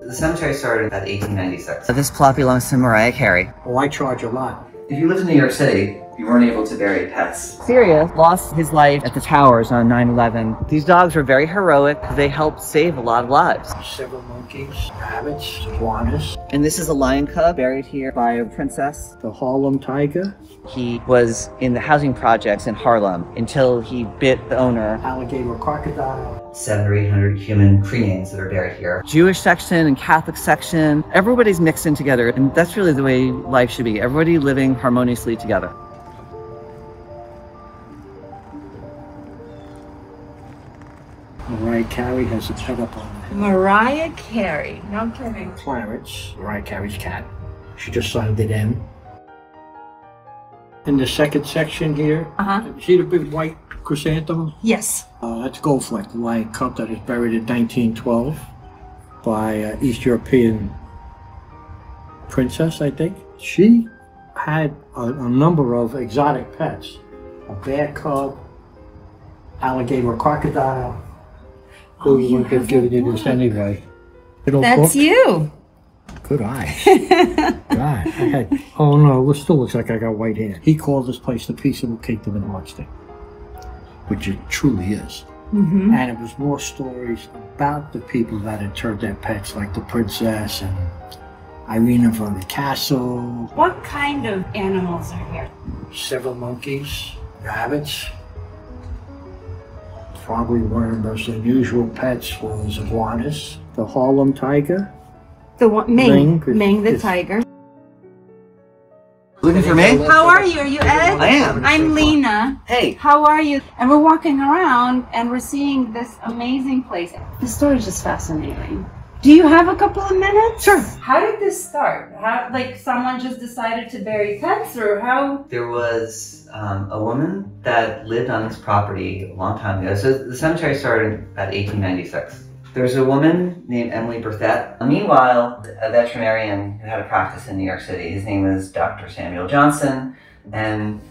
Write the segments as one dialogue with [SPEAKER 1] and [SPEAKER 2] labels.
[SPEAKER 1] the cemetery started in about 1896. This plot belongs to Mariah Carey.
[SPEAKER 2] Oh, I charge a lot.
[SPEAKER 1] If you lived in New York City, you weren't able to bury pets.
[SPEAKER 3] Sirius lost his life at the towers on 9/11. These dogs were very heroic. They helped save a lot of lives.
[SPEAKER 2] Several monkeys, rabbits, iguanas.
[SPEAKER 3] And this is a lion cub buried here by a princess.
[SPEAKER 2] The Harlem tiger.
[SPEAKER 3] He was in the housing projects in Harlem until he bit the owner.
[SPEAKER 2] Alligator crocodile.
[SPEAKER 1] 700 or 800 human cremains that are buried here.
[SPEAKER 3] Jewish section and Catholic section. Everybody's mixed in together, and that's really the way life should be. Everybody living harmoniously together.
[SPEAKER 2] Mariah Carey has its head up on it.
[SPEAKER 4] Mariah Carey, no kidding.
[SPEAKER 2] Clarence, Mariah Carey's cat. She just signed it in. In the second section here, see the big white chrysanthemum?
[SPEAKER 4] Yes.
[SPEAKER 2] That's Golovnin, the lion cub that is buried in 1912 by East European princess, I think. She had a number of exotic pets. A bear cub, alligator crocodile. Who would have given you this anyway?
[SPEAKER 4] That's you.
[SPEAKER 2] Good eye. God, I had, oh no, it still looks like I got white hair. He called this place the Peaceable Kingdom in Hartsdale, which it truly is. And it was more stories about the people that had turned their pets, like the princess and Irina from the castle.
[SPEAKER 4] What kind of animals are here?
[SPEAKER 2] Several monkeys, rabbits. Probably one of the most unusual pets was iguanas. The Harlem tiger.
[SPEAKER 4] The one, Ming the tiger.
[SPEAKER 1] Looking for me?
[SPEAKER 4] How are you? Are you Ed?
[SPEAKER 1] I am.
[SPEAKER 4] I'm Lena.
[SPEAKER 1] Hey.
[SPEAKER 4] How are you? And we're walking around and we're seeing this amazing place. The story is just fascinating. Do you have a couple of minutes?
[SPEAKER 1] Sure.
[SPEAKER 4] How did this start? How, like, someone just decided to bury pets, or how?
[SPEAKER 1] There was a woman that lived on this property a long time ago. So the cemetery started in about 1896. There's a woman named Emily Berthet. Meanwhile, a veterinarian who had a practice in New York City. His name was Dr. Samuel Johnson, and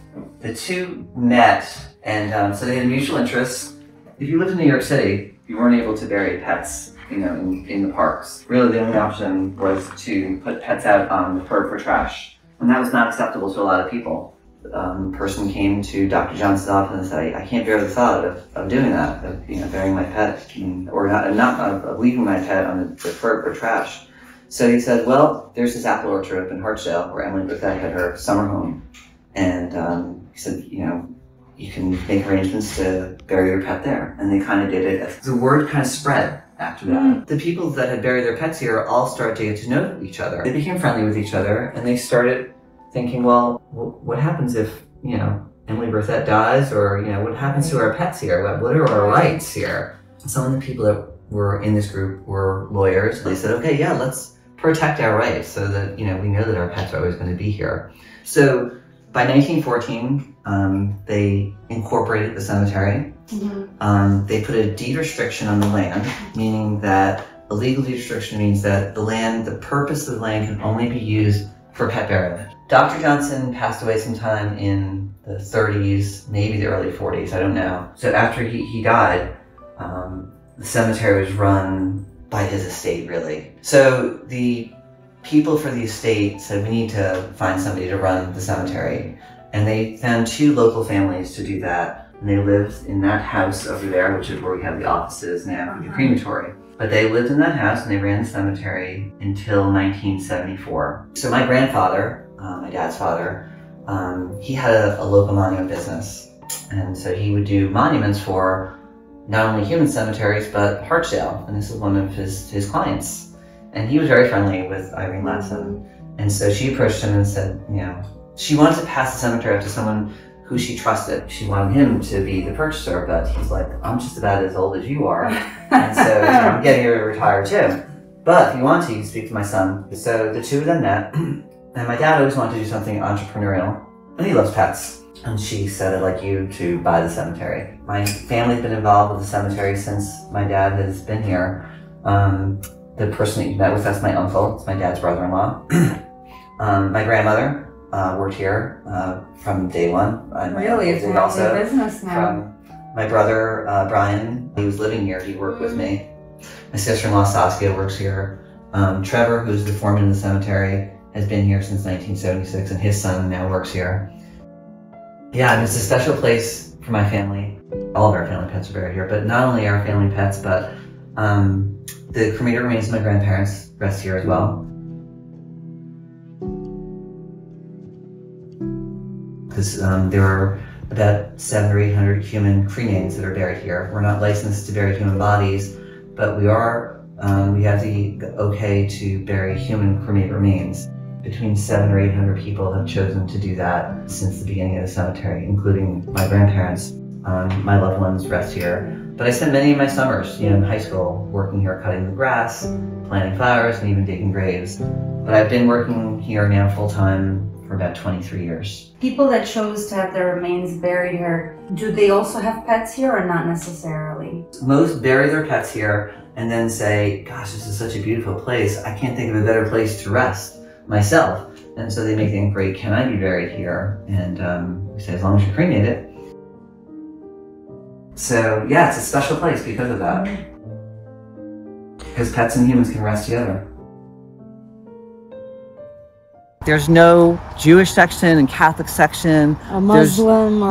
[SPEAKER 1] the two met, and so they had mutual interests. If you lived in New York City, you weren't able to bury pets, you know, in the parks. Really, the only option was to put pets out on the curb for trash, and that was not acceptable to a lot of people. The person came to Dr. Johnson's office and said, I can't bear the thought of doing that, of burying my pet, or not leaving my pet on the curb for trash. So he said, well, there's this apple orchard up in Hartsdale where Emily Berthet had her summer home, and he said, you can make arrangements to bury your pet there. And they kind of did it. The word kind of spread after that. The people that had buried their pets here all started to get to know each other. They became friendly with each other, and they started thinking, well, what happens if, Emily Berthet dies, or, what happens to our pets here? What are our rights here? Some of the people that were in this group were lawyers. They said, okay, yeah, let's protect our rights so that, we know that our pets are always going to be here. So by 1914, they incorporated the cemetery. They put a deed restriction on the land, meaning that a legal deed restriction means that the purpose of the land can only be used for pet burial. Dr. Johnson passed away sometime in the 30s, maybe the early 40s, I don't know. So after he died, the cemetery was run by his estate, really. So the people for the estate said, we need to find somebody to run the cemetery. And they found two local families to do that. And they lived in that house over there, which is where we have the offices now for the crematory. But they lived in that house and they ran the cemetery until 1974. So my grandfather, my dad's father, he had a local monument business. And so he would do monuments for not only human cemeteries, but Hartsdale. And this is one of his clients. And he was very friendly with Irene Latson. And so she approached him and said, she wanted to pass the cemetery up to someone who she trusted. She wanted him to be the purchaser, but he's like, I'm just about as old as you are. And so I'm getting ready to retire too. But if you want to, you can speak to my son. So the two of them met, and my dad always wanted to do something entrepreneurial, and he loves pets. And she said, I'd like you to buy the cemetery. My family's been involved with the cemetery since my dad has been here. The person that you met with, that's my uncle. It's my dad's brother-in-law. My grandmother worked here from day one.
[SPEAKER 4] Really? It's also business now.
[SPEAKER 1] From my brother, Brian, he was living here. He worked with me. My sister-in-law, Saskia, works here. Trevor, who's the foreman of the cemetery, has been here since 1976, and his son now works here. Yeah, and it's a special place for my family. All of our family pets are buried here, but not only our family pets, but the cremated remains of my grandparents rest here as well. Because there are about 700 or 800 human cremains that are buried here. We're not licensed to bury human bodies, but we have the okay to bury human cremated remains. Between 700 or 800 people have chosen to do that since the beginning of the cemetery, including my grandparents. My loved ones rest here. But I spent many of my summers, in high school, working here, cutting the grass, planting flowers, and even digging graves. But I've been working here now full-time for about 23 years.
[SPEAKER 4] People that chose to have their remains buried here, do they also have pets here or not necessarily?
[SPEAKER 1] Most bury their pets here and then say, gosh, this is such a beautiful place. I can't think of a better place to rest myself. And so they may think, great, can I be buried here? And we say, as long as you cremate it. So yeah, it's a special place because of that. Because pets and humans can rest together.
[SPEAKER 3] There's no Jewish section and Catholic section.
[SPEAKER 5] A Muslim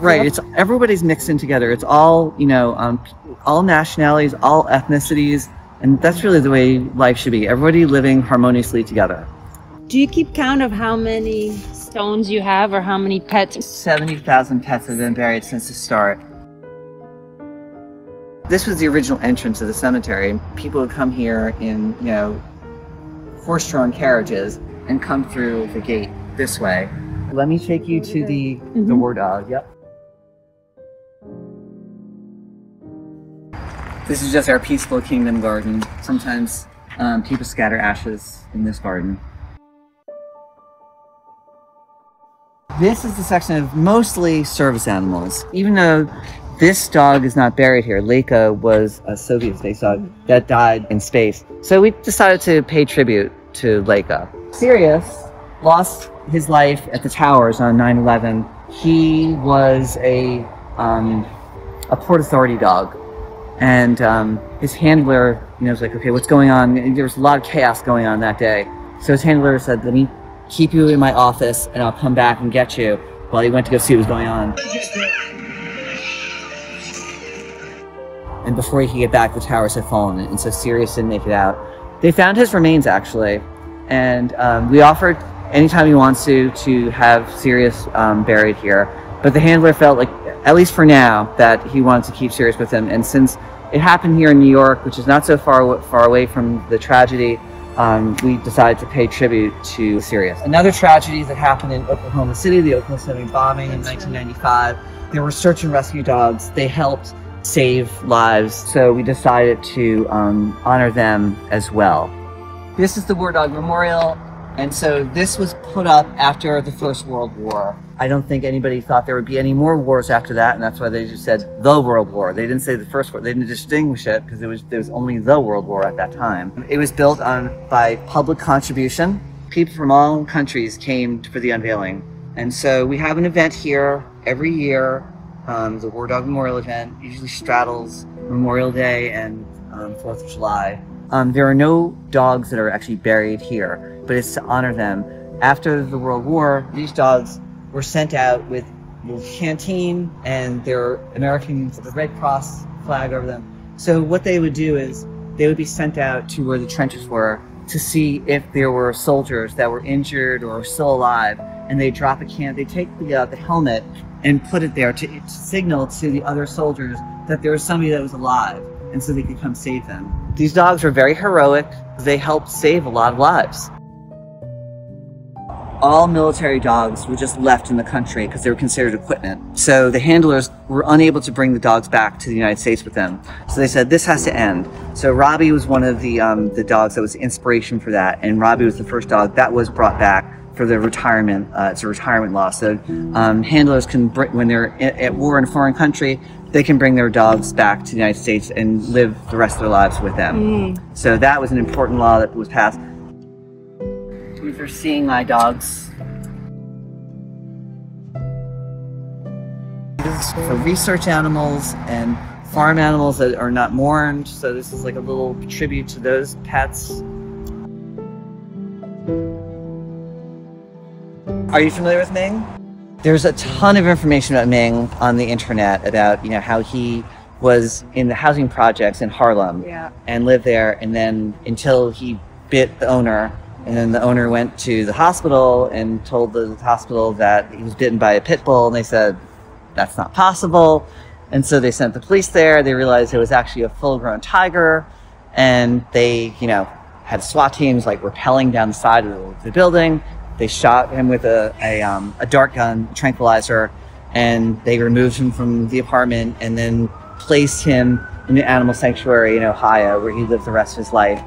[SPEAKER 3] right. It's everybody's mixed in together. It's all all nationalities, all ethnicities, and that's really the way life should be. Everybody living harmoniously together.
[SPEAKER 5] Do you keep count of how many stones you have or how many pets?
[SPEAKER 3] 70,000 pets have been buried since the start. This was the original entrance of the cemetery. People would come here in, horse-drawn carriages and come through the gate this way. Let me take you to the war dog. Yep. This is just our peaceful kingdom garden. Sometimes people scatter ashes in this garden. This is the section of mostly service animals. Even though this dog is not buried here, Leka was a Soviet space dog that died in space. So we decided to pay tribute to Leka. Sirius lost his life at the towers on 9/11. He was a Port Authority dog. And his handler, was like, okay, what's going on? And there was a lot of chaos going on that day. So his handler said, let me keep you in my office and I'll come back and get you, while he went to go see what was going on. And before he could get back, the towers had fallen, and so Sirius didn't make it out. They found his remains, actually, and we offered anytime he wants to have Sirius buried here. But the handler felt like, at least for now, that he wanted to keep Sirius with him. And since it happened here in New York, which is not so far away from the tragedy, we decided to pay tribute to Sirius. Another tragedy that happened in Oklahoma City, the Oklahoma City bombing in 1995. There were search and rescue dogs. They helped save lives, so we decided to honor them as well. This is the War Dog Memorial, and so this was put up after the First World War. I don't think anybody thought there would be any more wars after that, and that's why they just said the World War. They didn't say the First War. They didn't distinguish it because there was only the World War at that time. It was built by public contribution. People from all countries came for the unveiling, and so we have an event here every year. The War Dog Memorial event usually straddles Memorial Day and 4th of July. There are no dogs that are actually buried here, but it's to honor them. After the World War, these dogs were sent out with a canteen and their American the Red Cross flag over them. So what they would do is they would be sent out to where the trenches were to see if there were soldiers that were injured or still alive, and they drop a can. They take the helmet and put it there to signal to the other soldiers that there was somebody that was alive, and so they could come save them. These dogs were very heroic. They helped save a lot of lives. All military dogs were just left in the country because they were considered equipment. So the handlers were unable to bring the dogs back to the United States with them. So they said, this has to end. So Robbie was one of the dogs that was inspiration for that, and Robbie was the first dog that was brought back for the retirement. It's a retirement law. So handlers can, when they're at war in a foreign country, they can bring their dogs back to the United States and live the rest of their lives with them. So that was an important law that was passed. These are seeing my dogs. This is for research animals and farm animals that are not mourned. So this is like a little tribute to those pets. Are you familiar with Ming? There's a ton of information about Ming on the internet about, you know, how he was in the housing projects in Harlem and lived there, and then until he bit the owner, and then the owner went to the hospital and told the hospital that he was bitten by a pit bull, and they said, that's not possible. And so they sent the police there. They realized it was actually a full-grown tiger, and they, you know, had SWAT teams like rappelling down the side of the building. They shot him with a dart gun tranquilizer, and they removed him from the apartment and then placed him in an animal sanctuary in Ohio, where he lived the rest of his life.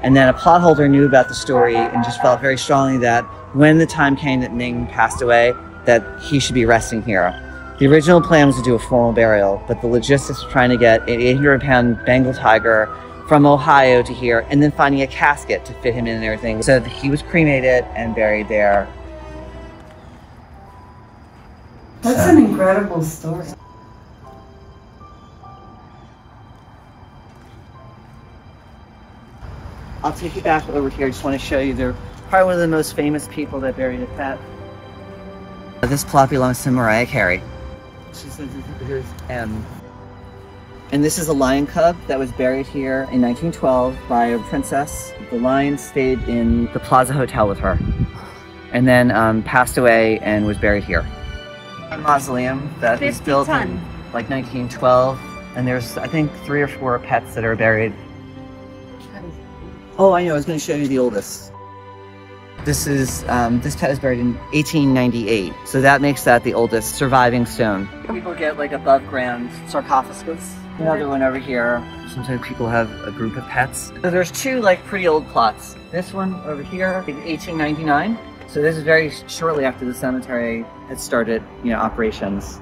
[SPEAKER 3] And then a plot holder knew about the story and just felt very strongly that when the time came that Ming passed away, that he should be resting here. The original plan was to do a formal burial, but the logistics of trying to get an 800-pound Bengal tiger from Ohio to here, and then finding a casket to fit him in and everything. So he was cremated and buried there.
[SPEAKER 4] That's an incredible story.
[SPEAKER 3] I'll take you back over here. I just want to show you, they're probably one of the most famous people that buried a pet. This plot belongs to Mariah Carey. She says here's M. And this is a lion cub that was buried here in 1912 by a princess. The lion stayed in the Plaza Hotel with her, and then passed away and was buried here. A mausoleum that was built in like 1912, and there's, I think, 3 or 4 pets that are buried. Oh, I know, I was going to show you the oldest. This is, this pet is buried in 1898, so that makes that the oldest surviving stone. People get like above ground sarcophagus. Another one over here. Sometimes people have a group of pets. So there's 2 like pretty old plots. This one over here in 1899. So this is very shortly after the cemetery had started, you know, operations.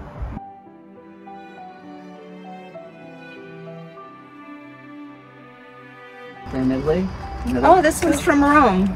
[SPEAKER 3] In Italy.
[SPEAKER 4] Oh, this one's from Rome.